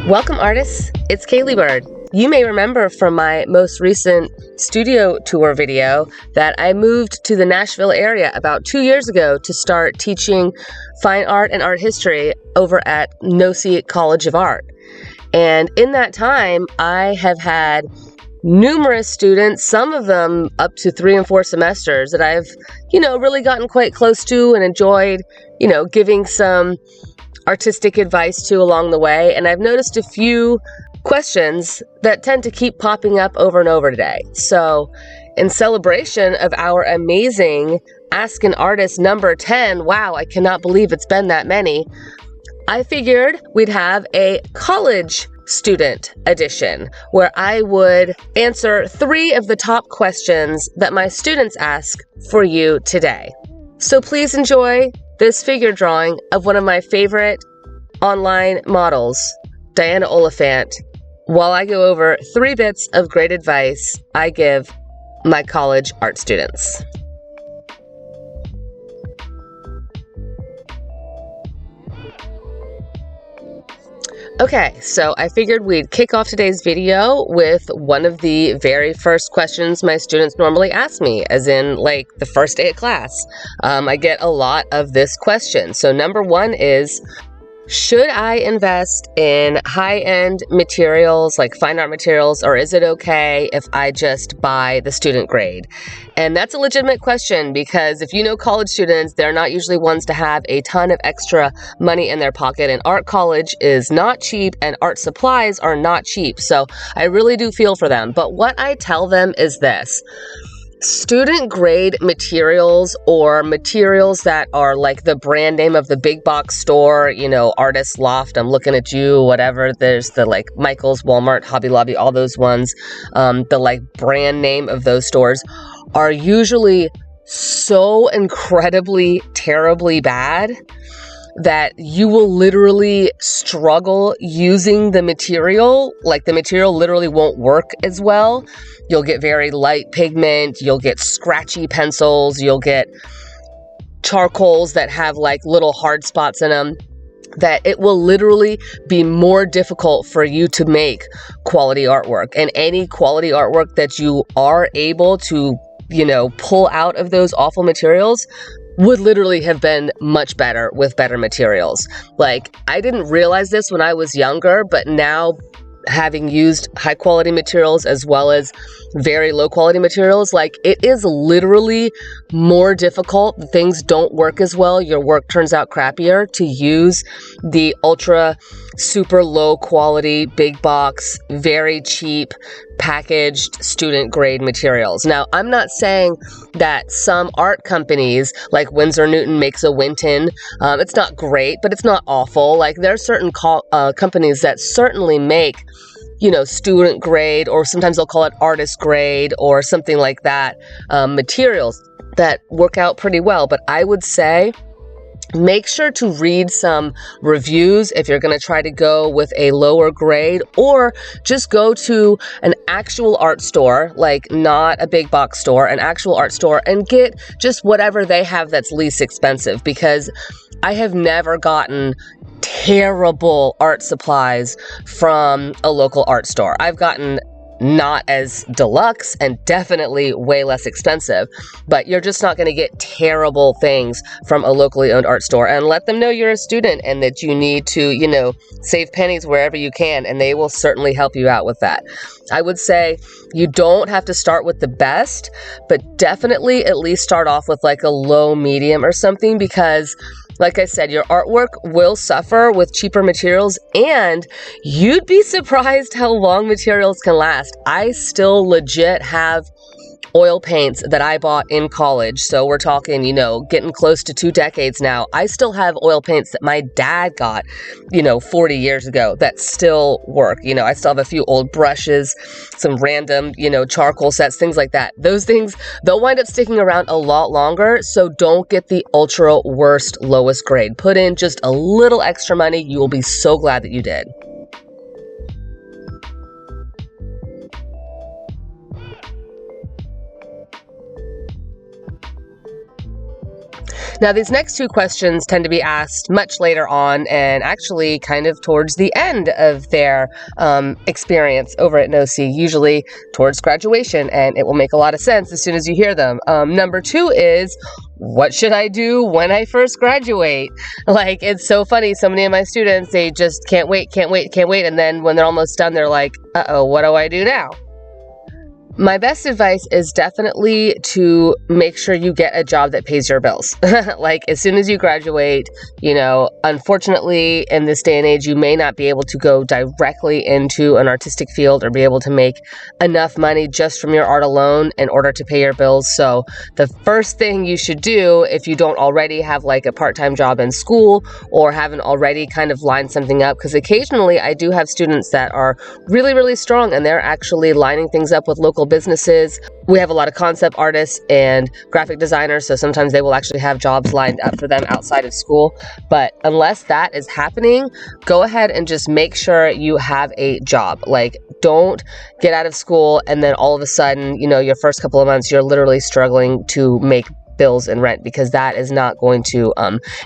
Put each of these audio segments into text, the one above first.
Welcome, artists. It's Caleigh Bird. You may remember from my most recent studio tour video that I moved to the Nashville area about 2 years ago to start teaching fine art and art history over at Nosy College of Art. And in that time, I have had numerous students, some of them up to 3 and 4 semesters that I've, really gotten quite close to and enjoyed, giving some artistic advice to along the way. And I've noticed a few questions that tend to keep popping up over and over today. So in celebration of our amazing Ask an Artist number 10, wow, I cannot believe it's been that many, I figured we'd have a college student edition where I would answer 3 of the top questions that my students ask for you today. So please enjoy this figure drawing of one of my favorite online models, Diana Oliphant, while I go over 3 bits of great advice I give my college art students. Okay, so I figured we'd kick off today's video with one of the very first questions my students normally ask me, as in like the first day of class. I get a lot of this question. So number 1 is, should I invest in high-end materials like fine art materials, or is it okay if I just buy the student grade? And that's a legitimate question, because if you know college students, they're not usually ones to have a ton of extra money in their pocket, and art college is not cheap and art supplies are not cheap. So I really do feel for them. But what I tell them is this: student grade materials, or materials that are like the brand name of the big box store, Artist Loft, I'm looking at you, whatever. There's the like Michael's, Walmart, Hobby Lobby, all those ones. The like brand name of those stores are usually so incredibly, terribly bad that you will literally struggle using the material. Like the material literally won't work as well. You'll get very light pigment, you'll get scratchy pencils, you'll get charcoals that have like little hard spots in them, that it will literally be more difficult for you to make quality artwork. And any quality artwork that you are able to, pull out of those awful materials would literally have been much better with better materials. Like, I didn't realize this when I was younger, but now, having used high quality materials as well as very low quality materials, like, it is literally more difficult. Things don't work as well. Your work turns out crappier to use the ultra super low quality, big box, very cheap packaged student grade materials. Now, I'm not saying that some art companies like Winsor Newton makes a Winton. It's not great, but it's not awful. Like, there are certain companies that certainly make, student grade, or sometimes they'll call it artist grade or something like that, materials that work out pretty well. But I would say, make sure to read some reviews if you're going to try to go with a lower grade, or just go to an actual art store, like not a big box store, an actual art store, and get just whatever they have that's least expensive. Because I have never gotten terrible art supplies from a local art store. I've gotten not as deluxe and definitely way less expensive, but you're just not going to get terrible things from a locally owned art store. And let them know you're a student and that you need to, save pennies wherever you can, and they will certainly help you out with that. I would say you don't have to start with the best, but definitely at least start off with like a low medium or something, because like I said, your artwork will suffer with cheaper materials, and you'd be surprised how long materials can last. I still legit have oil paints that I bought in college. So we're talking, getting close to 2 decades now. I still have oil paints that my dad got, 40 years ago that still work. I still have a few old brushes, some random, charcoal sets, things like that. Those things, they'll wind up sticking around a lot longer. So don't get the ultra worst, lowest grade. Put in just a little extra money. You will be so glad that you did. Now, these next two questions tend to be asked much later on and actually kind of towards the end of their experience over at NOC, usually towards graduation, and it will make a lot of sense as soon as you hear them. Number two is, what should I do when I first graduate? Like, it's so funny. So many of my students, they just can't wait. And then when they're almost done, they're like, uh-oh, what do I do now? My best advice is definitely to make sure you get a job that pays your bills. Like, as soon as you graduate, you know, unfortunately, in this day and age, you may not be able to go directly into an artistic field or be able to make enough money just from your art alone in order to pay your bills. So the first thing you should do, if you don't already have like a part-time job in school or haven't already kind of lined something up, because occasionally I do have students that are really, really strong and they're actually lining things up with local businesses. We have a lot of concept artists and graphic designers, so sometimes they will actually have jobs lined up for them outside of school. But unless that is happening, go ahead and just make sure you have a job. Like, don't get out of school and then all of a sudden, you know, your first couple of months, you're literally struggling to make bills and rent, because that is not going to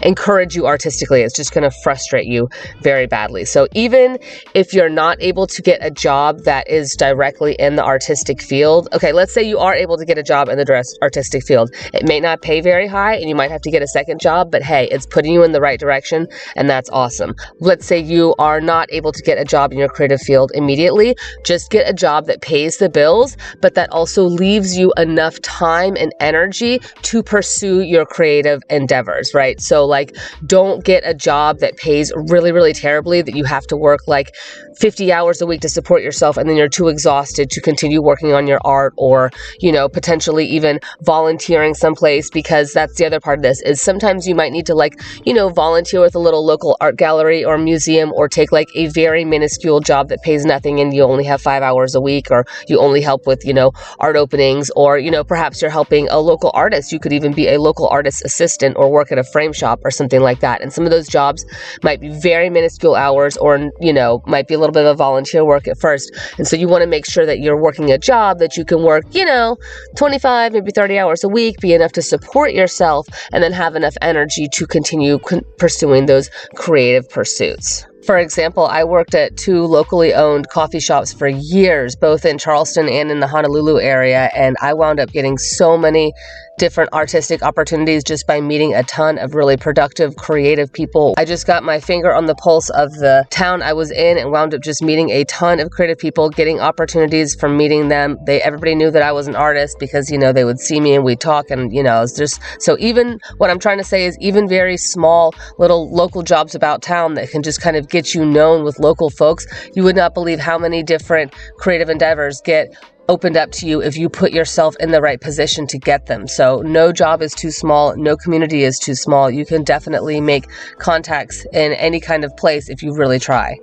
encourage you artistically. It's just going to frustrate you very badly. So even if you're not able to get a job that is directly in the artistic field, okay, let's say you are able to get a job in the artistic field. It may not pay very high and you might have to get a second job, but hey, it's putting you in the right direction and that's awesome. Let's say you are not able to get a job in your creative field immediately. Just get a job that pays the bills, but that also leaves you enough time and energy to pursue your creative endeavors, right? So like, don't get a job that pays really, really terribly, that you have to work like 50 hours a week to support yourself and then you're too exhausted to continue working on your art, or, you know, potentially even volunteering someplace, because that's the other part of this, is sometimes you might need to, like, you know, volunteer with a little local art gallery or museum, or take like a very minuscule job that pays nothing and you only have 5 hours a week, or you only help with, you know, art openings, or, you know, perhaps you're helping a local artist. You could even be a local artist assistant or work at a frame shop or something like that. And some of those jobs might be very minuscule hours, or, you know, might be a little bit of volunteer work at first. And so you want to make sure that you're working a job that you can work, you know, 25, maybe 30 hours a week, be enough to support yourself, and then have enough energy to continue pursuing those creative pursuits. For example, I worked at 2 locally owned coffee shops for years, both in Charleston and in the Honolulu area, and I wound up getting so many different artistic opportunities just by meeting a ton of really productive, creative people. I just got my finger on the pulse of the town I was in and wound up just meeting a ton of creative people, getting opportunities from meeting them. Everybody knew that I was an artist because, you know, they would see me and we'd talk, and, you know, it's just, so even what I'm trying to say is, even very small little local jobs about town that can just kind of get you known with local folks, you would not believe how many different creative endeavors get opened up to you if you put yourself in the right position to get them. So no job is too small, no community is too small. You can definitely make contacts in any kind of place if you really try.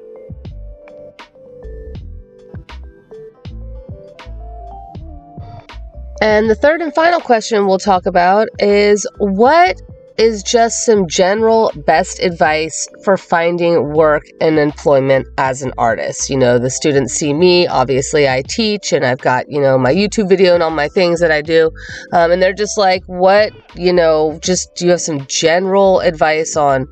And the third and final question we'll talk about is, what is just some general best advice for finding work and employment as an artist? You know, the students see me, obviously I teach, and I've got, you know, my YouTube video and all my things that I do. And they're just like, what, you know, just, do you have some general advice on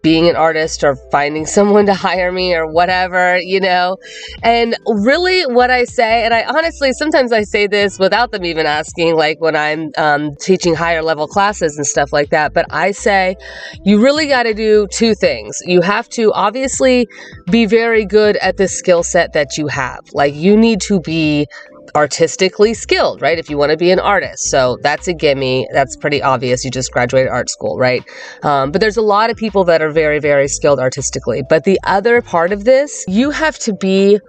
being an artist or finding someone to hire me or whatever, you know? And really what I say, and I honestly, sometimes I say this without them even asking, like when I'm teaching higher level classes and stuff like that, but I say, you really got to do 2 things. You have to obviously be very good at the skill set that you have. Like, you need to be artistically skilled, right? If you want to be an artist. So that's a gimme. That's pretty obvious. You just graduated art school, right? But there's a lot of people that are very, very skilled artistically. But the other part of this, you have to be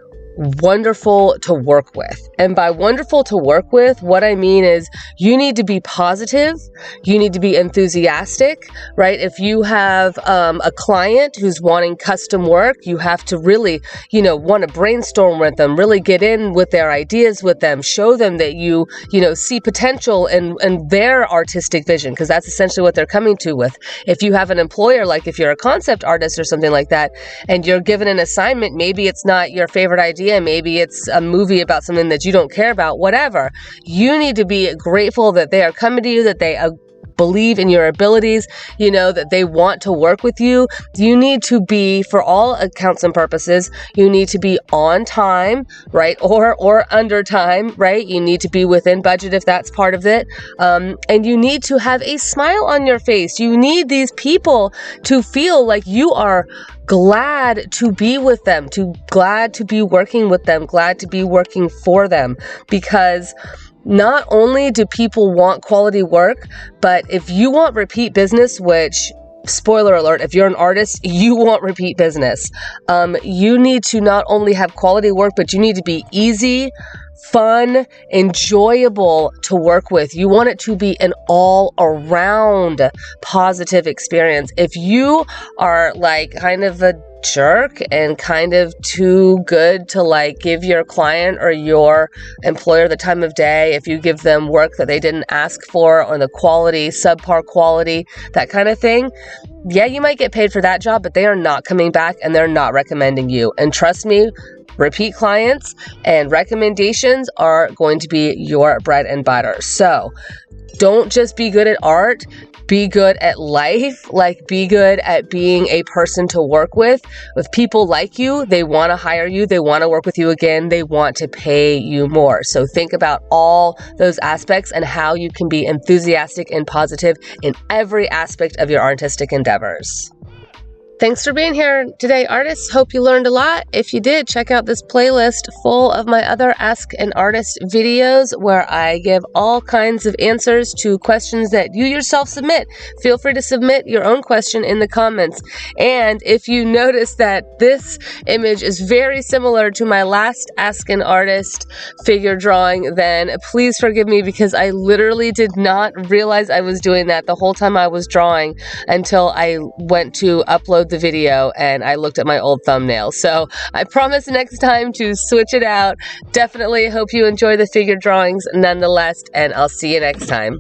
wonderful to work with. And by wonderful to work with, what I mean is, you need to be positive, you need to be enthusiastic, right? If you have a client who's wanting custom work, you have to really, you know, want to brainstorm with them, really get in with their ideas with them, show them that you know, see potential in their artistic vision, because that's essentially what they're coming to with. If you have an employer, like if you're a concept artist or something like that, and you're given an assignment, maybe it's not your favorite idea, maybe it's a movie about something that you don't care about, whatever. You need to be grateful that they are coming to you, that they believe in your abilities, you know, that they want to work with you, you need to be, for all accounts and purposes, you need to be on time, right? Or under time, right? You need to be within budget if that's part of it. And you need to have a smile on your face. You need these people to feel like you are glad to be with them, glad to be working with them, glad to be working for them, because not only do people want quality work, but if you want repeat business, which, spoiler alert, if you're an artist, you want repeat business. You need to not only have quality work, but you need to be easy, fun, enjoyable to work with. You want it to be an all-around positive experience. If you are like kind of a jerk and kind of too good to like give your client or your employer the time of day, if you give them work that they didn't ask for, or the quality, subpar quality, that kind of thing, yeah, you might get paid for that job, but they are not coming back and they're not recommending you. And trust me, repeat clients and recommendations are going to be your bread and butter. So don't just be good at art, be good at life, like be good at being a person to work with. If people like you, they want to hire you, they want to work with you again, they want to pay you more. So think about all those aspects and how you can be enthusiastic and positive in every aspect of your artistic endeavors. Thanks for being here today, artists. Hope you learned a lot. If you did, check out this playlist full of my other Ask an Artist videos where I give all kinds of answers to questions that you yourself submit. Feel free to submit your own question in the comments. And if you notice that this image is very similar to my last Ask an Artist figure drawing, then please forgive me, because I literally did not realize I was doing that the whole time I was drawing until I went to upload the video and I looked at my old thumbnail. So I promise next time to switch it out. Definitely hope you enjoy the figure drawings nonetheless, and I'll see you next time.